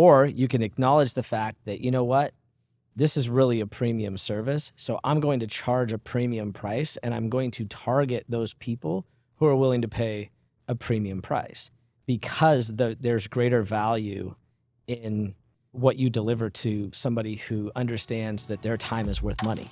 Or you can acknowledge the fact that, you know what, this is really a premium service. So I'm going to charge a premium price and I'm going to target those people who are willing to pay a premium price because there's greater value in what you deliver to somebody who understands that their time is worth money.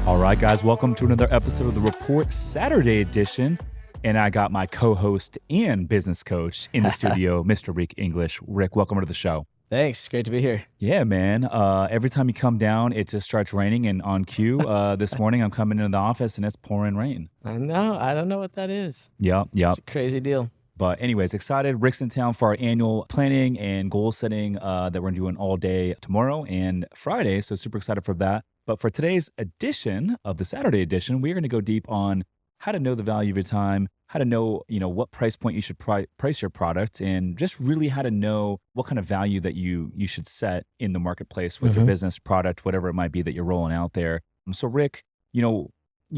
All right, guys, welcome to another episode of The Report Saturday edition. And I got my co-host and business coach in the studio, Mr. Rick English. Rick, welcome to the show. Thanks. Great to be here. Yeah, man. Every time you come down, it just starts raining. And on cue, this morning, I'm coming into the office and it's pouring rain. I know. I don't know what that is. Yep. It's a crazy deal. But anyways, excited. Rick's in town for our annual planning and goal setting that we're doing all day tomorrow and Friday. So super excited for that. But for today's edition of the Saturday edition, we're going to go deep on how to know the value of your time, how to know, what price point you should price your product, and just really how to know what kind of value that you should set in the marketplace with your business, product, whatever it might be that you're rolling out there. So Rick, you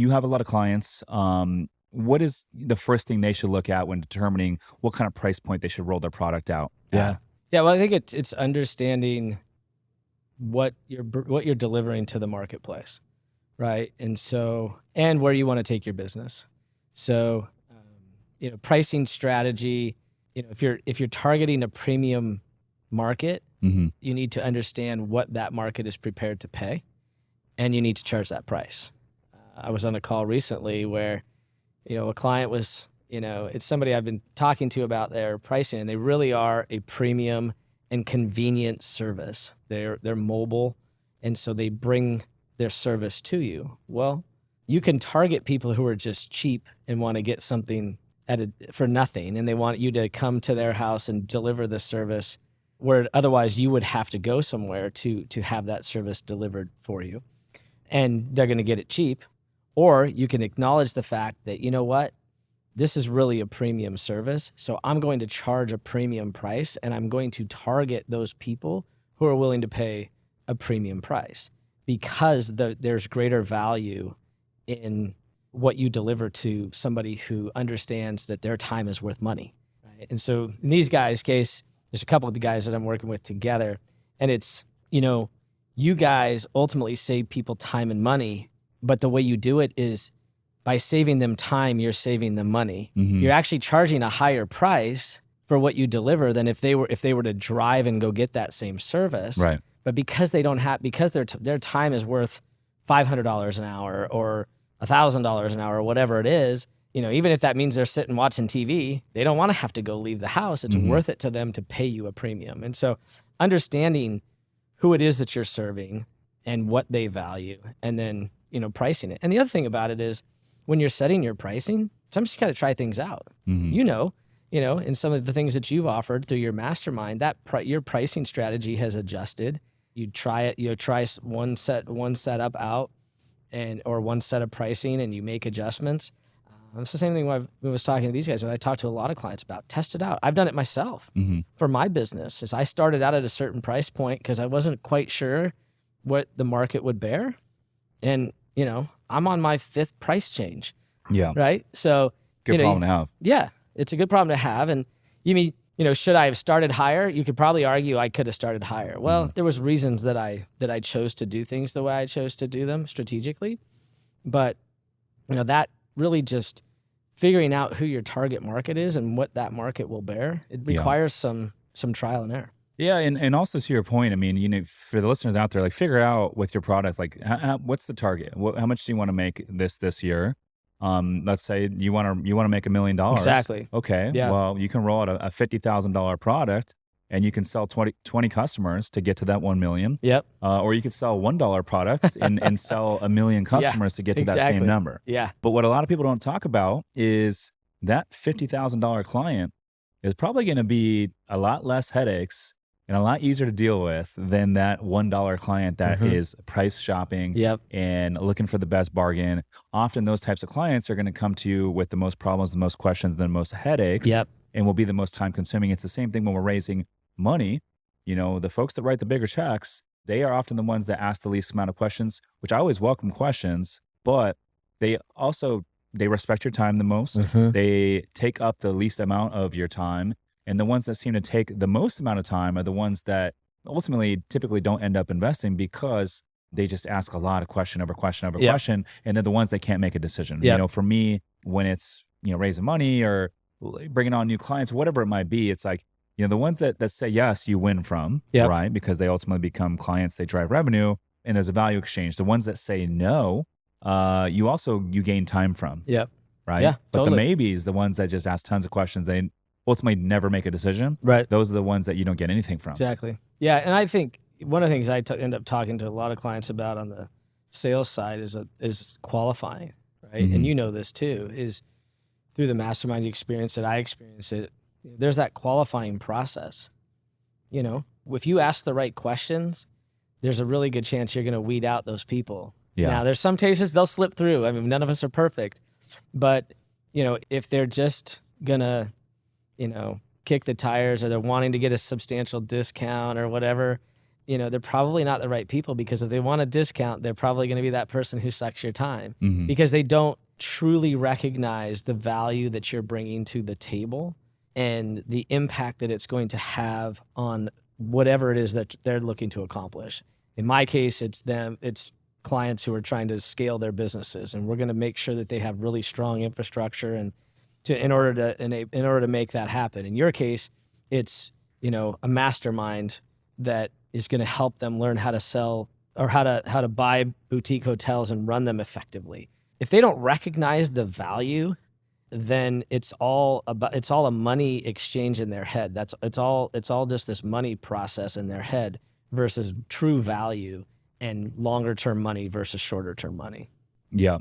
have a lot of clients. What is the first thing they should look at when determining what kind of price point they should roll their product out? Yeah. Well, I think it's understanding what you're delivering to the marketplace, right? And where you want to take your business. So, pricing strategy. If you're targeting a premium market, you need to understand what that market is prepared to pay, and you need to charge that price. I was on a call recently where, a client was, it's somebody I've been talking to about their pricing, and they really are a premium and convenient service. They're mobile, and so they bring their service to you. Well, you can target people who are just cheap and want to get something for nothing, and they want you to come to their house and deliver the service where otherwise you would have to go somewhere to have that service delivered for you, and they're going to get it cheap. Or you can acknowledge the fact that, you know what, this is really a premium service, so I'm going to charge a premium price, and I'm going to target those people who are willing to pay a premium price because there's greater value in what you deliver to somebody who understands that their time is worth money. Right? And so in these guys' case, there's a couple of the guys that I'm working with together, and it's, you guys ultimately save people time and money, but the way you do it is by saving them time, you're saving them money. You're actually charging a higher price for what you deliver than if they were to drive and go get that same service. Right. But because their time is worth $500 an hour or $1,000 an hour or whatever it is, even if that means they're sitting watching TV, they don't want to have to go leave the house. It's worth it to them to pay you a premium. And so understanding who it is that you're serving and what they value, and then, pricing it. And the other thing about it is when you're setting your pricing, sometimes you got to try things out. In some of the things that you've offered through your mastermind, that your pricing strategy has adjusted. You try it, try one setup out or one set of pricing, and you make adjustments. It's the same thing when I was talking to these guys, and I talked to a lot of clients about, test it out. I've done it myself for my business. Is I started out at a certain price point because I wasn't quite sure what the market would bear. And, I'm on my 5th price change. Yeah. Right. So good problem to have. Yeah. It's a good problem to have. And you mean, should I have started higher? You could probably argue I could have started higher. Well, there was reasons that I chose to do things the way I chose to do them strategically. But, that really just figuring out who your target market is and what that market will bear, it requires some trial and error. Yeah, and also to your point, for the listeners out there, figure out with your product, what's the target? How much do you want to make this year? Let's say you want to make $1 million. Exactly. Okay. Yeah. Well, you can roll out a $50,000 product, and you can sell 20 customers to get to that 1 million. Yep. Or you could sell $1 products and sell 1 million customers to get to that same number. Yeah. But what a lot of people don't talk about is that $50,000 client is probably going to be a lot less headaches and a lot easier to deal with than that $1 client that is price shopping and looking for the best bargain. Often those types of clients are going to come to you with the most problems, the most questions, the most headaches, and will be the most time consuming. It's the same thing when we're raising money. The folks that write the bigger checks, they are often the ones that ask the least amount of questions, which I always welcome questions, but they respect your time the most. They take up the least amount of your time. And the ones that seem to take the most amount of time are the ones that ultimately typically don't end up investing because they just ask a lot of question over question over Yep. question. And they're the ones that can't make a decision. Yep. For me, when it's, raising money or bringing on new clients, whatever it might be, it's like, the ones that say yes, you win from, Yep. right? Because they ultimately become clients, they drive revenue, and there's a value exchange. The ones that say no, you gain time from, Yep. right? Yeah, But totally. the maybes, the ones that just ask tons of questions, they ultimately never make a decision. Right. Those are the ones that you don't get anything from. Exactly. Yeah, and I think one of the things I end up talking to a lot of clients about on the sales side is qualifying, right? And Mhm. you know this too, is through the mastermind experience that I experienced it, there's that qualifying process. If you ask the right questions, there's a really good chance you're going to weed out those people. Yeah. Now, there's some cases they'll slip through. I mean, none of us are perfect, but if they're just gonna, kick the tires or they're wanting to get a substantial discount or whatever, they're probably not the right people, because if they want a discount, they're probably going to be that person who sucks your time Mhm. because they don't truly recognize the value that you're bringing to the table and the impact that it's going to have on whatever it is that they're looking to accomplish. In my case, it's clients who are trying to scale their businesses, and we're going to make sure that they have really strong infrastructure in order to make that happen. In your case, it's a mastermind that is going to help them learn how to sell or how to buy boutique hotels and run them effectively. If they don't recognize the value, then it's all a money exchange in their head. It's all just this money process in their head versus true value and longer term money versus shorter term money. Yeah.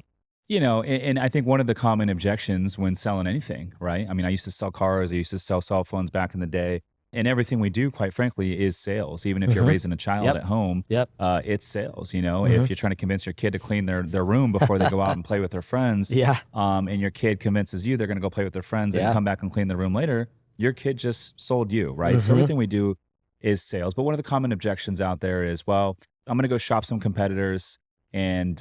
And I think one of the common objections when selling anything, right? I mean, I used to sell cars, I used to sell cell phones back in the day. And everything we do, quite frankly, is sales. Even if you're Mhm. raising a child Yep. at home, Yep. it's sales. Mhm. If you're trying to convince your kid to clean their room before they go out and play with their friends, Yeah. and your kid convinces you they're going to go play with their friends and Yeah. come back and clean the room later, your kid just sold you, right? So Mhm. everything we do is sales. But one of the common objections out there is, well, I'm going to go shop some competitors and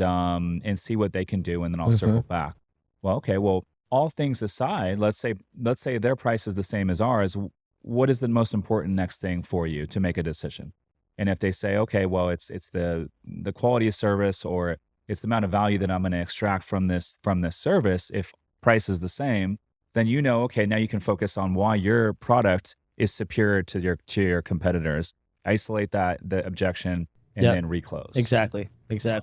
see what they can do, and then I'll circle Mhm. back. Well, okay. Well, all things aside, let's say their price is the same as ours. What is the most important next thing for you to make a decision? And if they say, okay, well, it's the quality of service, or it's the amount of value that I'm going to extract from this service. If price is the same, then okay, now you can focus on why your product is superior to your competitors. Isolate the objection and Yep. then reclose. Exactly.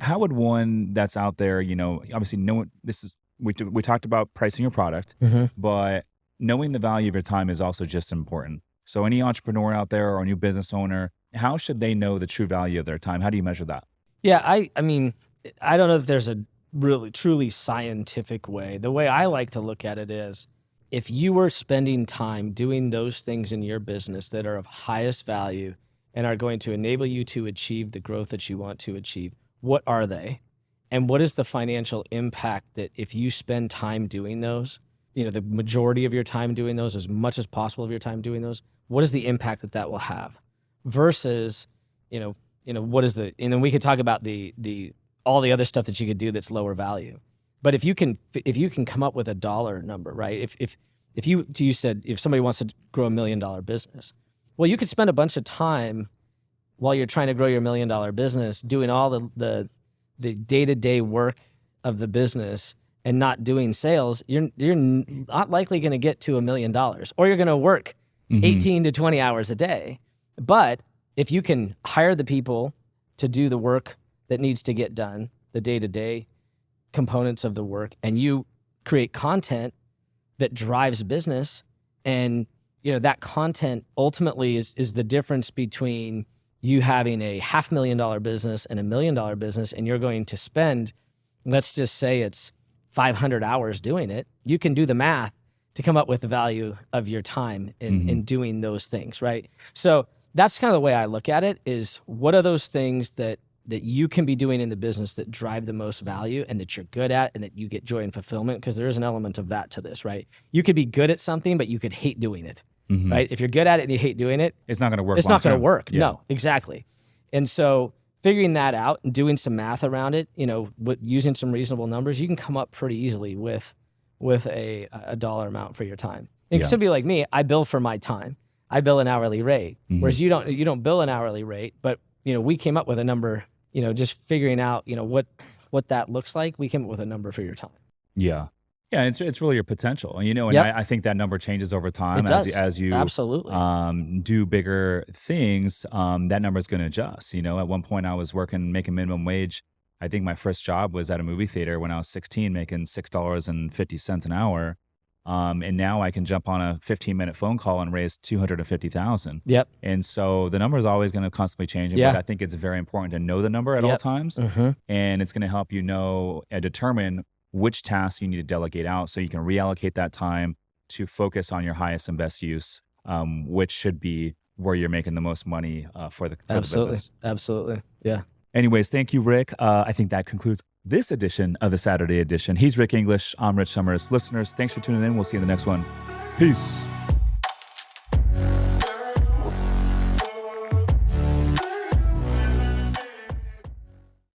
How would one that's out there, obviously this is we talked about pricing your product, Mhm. but knowing the value of your time is also just important. So any entrepreneur out there or new business owner, how should they know the true value of their time? How do you measure that? Yeah, I mean, I don't know if there's a really truly scientific way. The way I like to look at it is, if you were spending time doing those things in your business that are of highest value and are going to enable you to achieve the growth that you want to achieve, what are they? And what is the financial impact that if you spend time doing those, the majority of your time doing those, as much as possible of your time doing those, what is the impact that will have versus, what is and then we could talk about the all the other stuff that you could do that's lower value. But if you can come up with a dollar number, right? If you said if somebody wants to grow $1 million business, well, you could spend a bunch of time while you're trying to grow your $1 million business doing all the day-to-day work of the business and not doing sales. You're not likely going to get to $1 million, or you're going to work Mhm. 18 to 20 hours a day. But if you can hire the people to do the work that needs to get done, the day-to-day components of the work, and you create content that drives business, and that content ultimately is the difference between you having a $500,000 business and $1 million business, and you're going to spend, let's just say it's 500 hours doing it. You can do the math to come up with the value of your time in doing those things, right? So that's kind of the way I look at it, is what are those things that you can be doing in the business that drive the most value and that you're good at and that you get joy and fulfillment? Because there is an element of that to this, right? You could be good at something, but you could hate doing it, right? If you're good at it and you hate doing it, It's not going to work. it's not going to long-term. work. Yeah. No, exactly. And so figuring that out and doing some math around it, using some reasonable numbers, you can come up pretty easily with a dollar amount for your time. It Yeah. should be like me. I bill for my time. I bill an hourly rate, whereas you don't bill an hourly rate. But we came up with a number. Just figuring out what that looks like. We came up with a number for your time. Yeah. Yeah, it's really your potential, and Yep. I think that number changes over time It does. as you Absolutely. do bigger things. That number is going to adjust. At one point I was making minimum wage. I think my first job was at a movie theater when I was 16, making $6.50 an hour. And now I can jump on a 15-minute phone call and raise 250,000. Yep. And so the number is always going to constantly change. Yeah. But I think it's very important to know the number at all times, and it's going to help determine which tasks you need to delegate out so you can reallocate that time to focus on your highest and best use, which should be where you're making the most money for the business. Absolutely. Yeah. Anyways, thank you, Rick. I think that concludes this edition of the Saturday edition. He's Rick English. I'm Rich Summers. Listeners, thanks for tuning in. We'll see you in the next one. Peace.